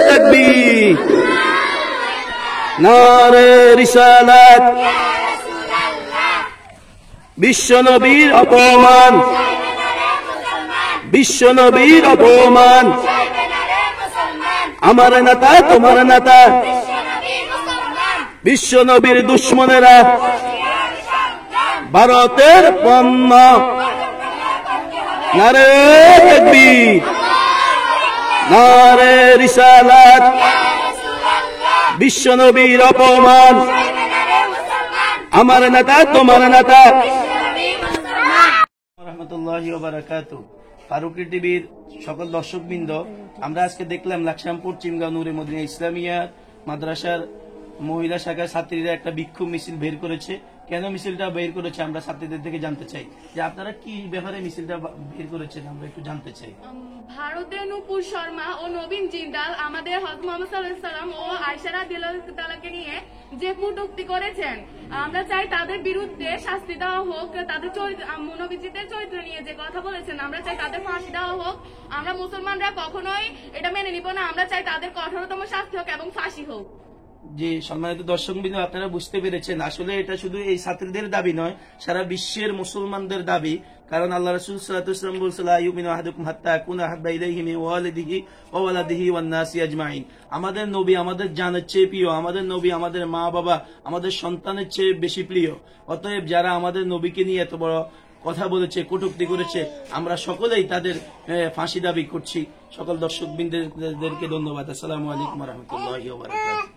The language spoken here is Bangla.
তাকবীর, নারে রিসালাত, বিশ্বনবীর অপমান, বিশ্বনবীর অপমান, আমার নেতা তোমার নেতা, বিশ্বনবীর দুশ্মনেরা ভারতের পণ্য, নারে তাকবীর, নারে রিসালাত, বিশ্বনবীর অপমান, আমার নেতা তোমার নেতা। রহমতুল্লাহি ওয়া বারাকাতুহু। ফারুকি টিভির সকল দর্শকবৃন্দ, আমরা আজকে দেখলাম লাকসামপুর চিমগাঁও নূরে মদিনা ইসলামিয়া মাদ্রাসার মহিলা শাখার ছাত্রীরা একটা বিক্ষোভ মিছিল বের করেছে। কেন মিছিলটা বের করেছে আমরা ছাত্রীদের থেকে জানতে চাই, যে আপনারা কি ব্যাপারে মিছিলটা বের করেছেন আমরা একটু জানতে চাই। ভারতের নূপুর শর্মা ও নবীন জিন্দাল আমাদের হযরত মুহাম্মদ সাল্লাল্লাহু আলাইহি ওয়াসাল্লাম ও আয়েশা রাদিয়াল্লাহু তাআলাকে নিয়ে যে কটূক্তি করেছেন, আমরা চাই তাদের বিরুদ্ধে শাস্তি দেওয়া হোক। তাদের নবীজিদের চরিত্র নিয়ে যে কথা বলেছেন, আমরা চাই তাদের ফাঁসি দেওয়া হোক। আমরা মুসলমানরা কখনোই এটা মেনে নিব না। আমরা চাই তাদের কঠোরতম শাস্তি হোক এবং ফাঁসি হোক। যে সম্মানিত দর্শকবৃন্দ, আপনারা বুঝতে পেরেছেন আসলে এটা শুধু এই ছাত্রীদের দাবি নয়, সারা বিশ্বের মুসলমানদের দাবি। কারণ আল্লাহ রাসূল সাল্লাল্লাহু আলাইহি ওয়াসাল্লাম বলেছেন, লা ইউমিনু আহাদুকুম হাত্তা আকুনা আহাব্বা ইলাইহি মিন ওয়ালিদিহি ওয়া ওয়ালাদিহি ওয়ান নাসি আজমাইন। আমাদের নবী আমাদের জানের চেয়ে প্রিয়, আমাদের নবী আমাদের মা বাবা আমাদের সন্তানের চেয়ে বেশি প্রিয়। অতএব যারা আমাদের নবীকে নিয়ে এত বড় কথা বলেছে, কটূক্তি করেছে, আমরা সকলেই তাদের ফাঁসি দাবি করছি। সকল দর্শকবৃন্দদেরকে ধন্যবাদ। আসসালামু আলাইকুম ওয়া রাহমাতুল্লাহি ওয়া বারাকাতুহু।